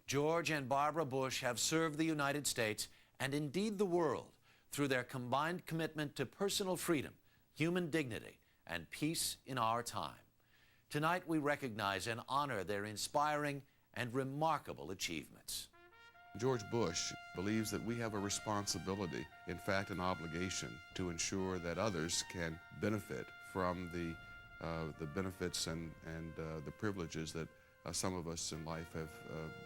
George and Barbara Bush have served the United States and indeed the world through their combined commitment to personal freedom, human dignity, and peace in our time. Tonight we recognize and honor their inspiring and remarkable achievements. George Bush believes that we have a responsibility, in fact an obligation, to ensure that others can benefit from the benefits and the privileges that some of us in life have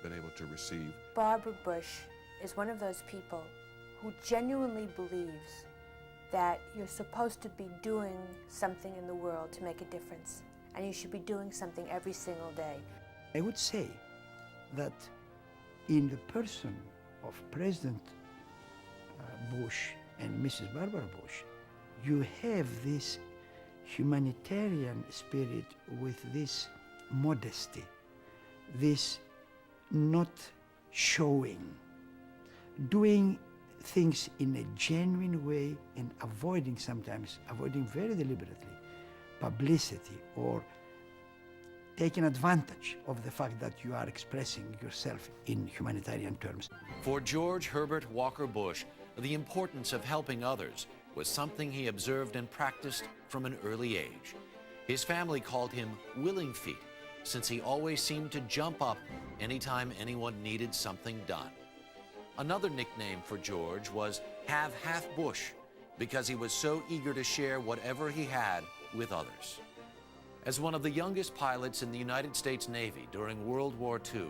been able to receive. Barbara Bush is one of those people who genuinely believes that you're supposed to be doing something in the world to make a difference, and you should be doing something every single day. I would say that in the person of President Bush and Mrs. Barbara Bush, you have this humanitarian spirit with this modesty, this not showing, doing things in a genuine way and avoiding very deliberately publicity or taking advantage of the fact that you are expressing yourself in humanitarian terms. For George Herbert Walker Bush, the importance of helping others was something he observed and practiced from an early age. His family called him Willing Feet, since he always seemed to jump up anytime anyone needed something done. Another nickname for George was Have Half Bush, because he was so eager to share whatever he had with others. As one of the youngest pilots in the United States Navy during World War II,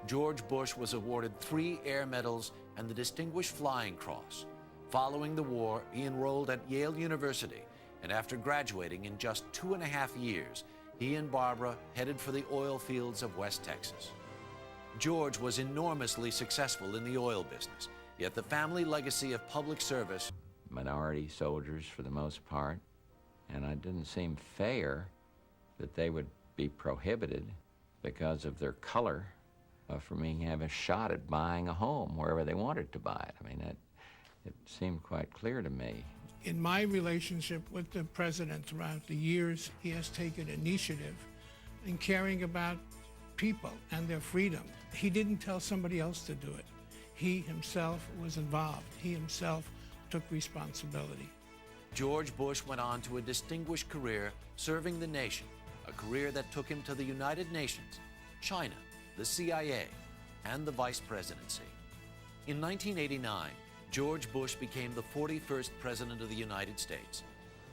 George Bush was awarded 3 Air Medals and the Distinguished Flying Cross. Following the war, he enrolled at Yale University, and after graduating in just 2.5 years, he and Barbara headed for the oil fields of West Texas. George was enormously successful in the oil business, yet the family legacy of public service. Minority soldiers for the most part, and it didn't seem fair that they would be prohibited because of their color from being have a shot at buying a home wherever they wanted to buy it. I mean, it seemed quite clear to me. In my relationship with the president throughout the years, he has taken initiative in caring about people and their freedom. He didn't tell somebody else to do it. He himself was involved. He himself took responsibility. George Bush went on to a distinguished career serving the nation, a career that took him to the United Nations, China, the CIA, and the vice presidency. In 1989, George Bush became the 41st President of the United States.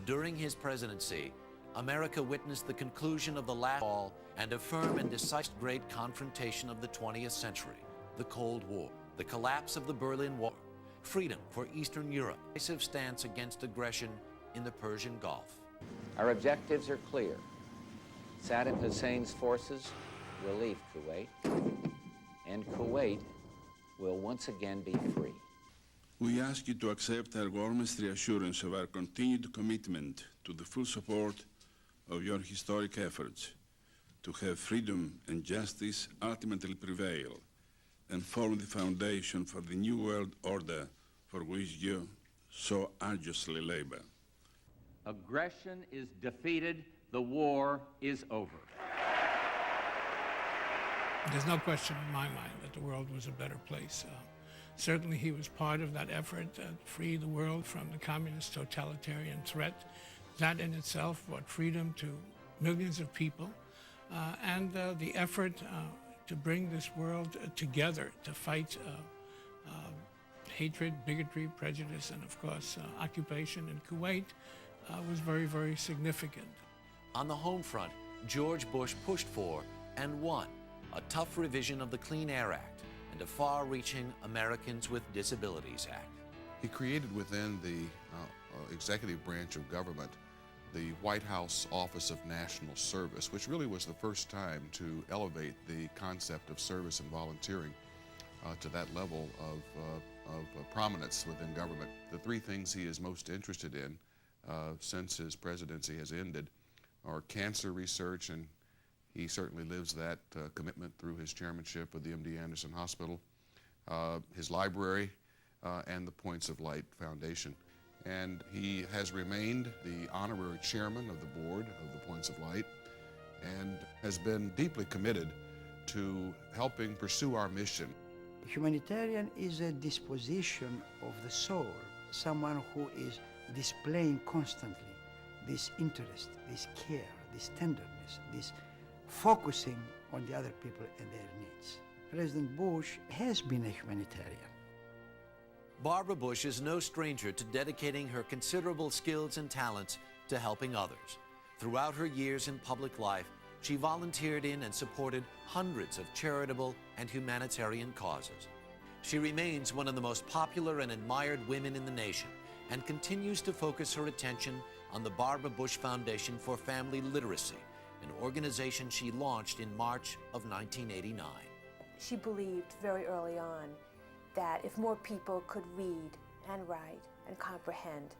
During his presidency, America witnessed the conclusion of the last war and a firm and decisive great confrontation of the 20th century, the Cold War, the collapse of the Berlin Wall, freedom for Eastern Europe, a decisive stance against aggression in the Persian Gulf. Our objectives are clear. Saddam Hussein's forces will leave Kuwait, and Kuwait will once again be free. We ask you to accept our warmest reassurance of our continued commitment to the full support of your historic efforts to have freedom and justice ultimately prevail and form the foundation for the new world order for which you so arduously labor. Aggression is defeated, the war is over. There's no question in my mind that the world was a better place. Certainly he was part of that effort to free the world from the communist totalitarian threat. That in itself brought freedom to millions of people, and the effort to bring this world together to fight hatred, bigotry, prejudice, and of course occupation in Kuwait was very, very significant. On the home front, George Bush pushed for and won a tough revision of the Clean Air Act and a far-reaching Americans with Disabilities Act. He created within the executive branch of government the White House Office of National Service, which really was the first time to elevate the concept of service and volunteering to that level of prominence within government. The 3 things he is most interested in since his presidency has ended are cancer research, and he certainly lives that commitment through his chairmanship of the MD Anderson Hospital, his library, and the Points of Light Foundation. And he has remained the honorary chairman of the board of the Points of Light and has been deeply committed to helping pursue our mission. Humanitarian is a disposition of the soul, someone who is displaying constantly this interest, this care, this tenderness, this focusing on the other people and their needs. President Bush has been a humanitarian. Barbara Bush is no stranger to dedicating her considerable skills and talents to helping others. Throughout her years in public life, she volunteered in and supported hundreds of charitable and humanitarian causes. She remains one of the most popular and admired women in the nation and continues to focus her attention on the Barbara Bush Foundation for Family Literacy, an organization she launched in March of 1989. She believed very early on that if more people could read and write and comprehend,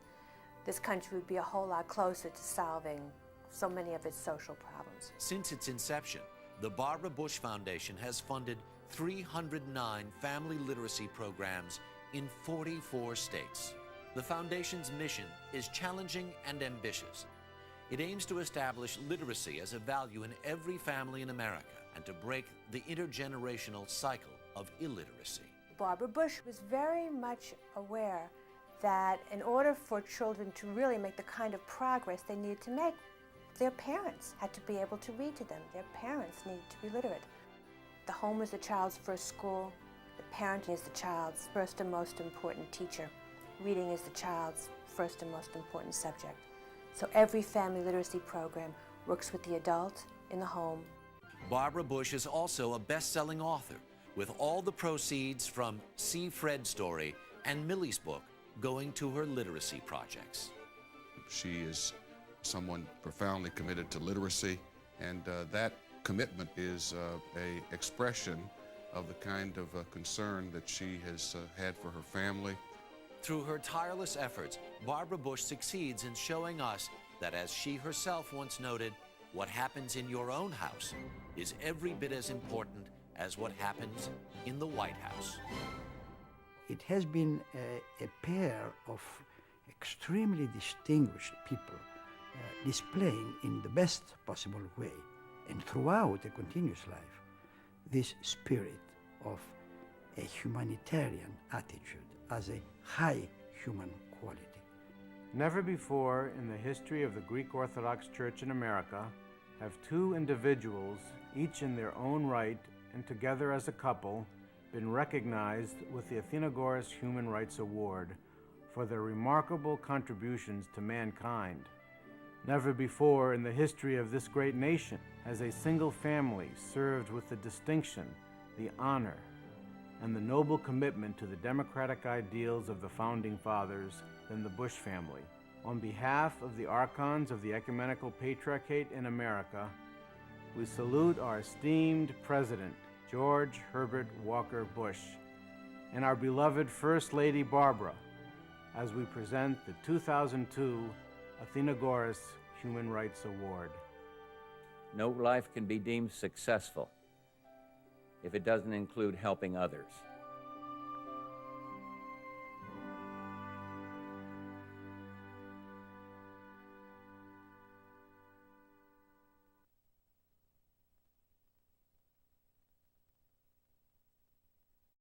this country would be a whole lot closer to solving so many of its social problems. Since its inception, the Barbara Bush Foundation has funded 309 family literacy programs in 44 states. The Foundation's mission is challenging and ambitious. It aims to establish literacy as a value in every family in America and to break the intergenerational cycle of illiteracy. Barbara Bush was very much aware that in order for children to really make the kind of progress they needed to make, their parents had to be able to read to them. Their parents needed to be literate. The home is the child's first school. The parent is the child's first and most important teacher. Reading is the child's first and most important subject. So every family literacy program works with the adult in the home. Barbara Bush is also a best-selling author, with all the proceeds from See Fred's story and Millie's book going to her literacy projects. She is someone profoundly committed to literacy, and that commitment is an expression of the kind of concern that she has had for her family. Through her tireless efforts, Barbara Bush succeeds in showing us that, as she herself once noted, what happens in your own house is every bit as important as what happens in the White House. It has been a pair of extremely distinguished people displaying in the best possible way and throughout a continuous life this spirit of a humanitarian attitude as a high human quality. Never before in the history of the Greek Orthodox Church in America have two individuals, each in their own right and together as a couple, been recognized with the Athenagoras Human Rights Award for their remarkable contributions to mankind. Never before in the history of this great nation has a single family served with the distinction, the honor, and the noble commitment to the democratic ideals of the Founding Fathers than the Bush family. On behalf of the archons of the Ecumenical Patriarchate in America, we salute our esteemed President, George Herbert Walker Bush, and our beloved First Lady Barbara, as we present the 2002 Athenagoras Human Rights Award. No life can be deemed successful if it doesn't include helping others.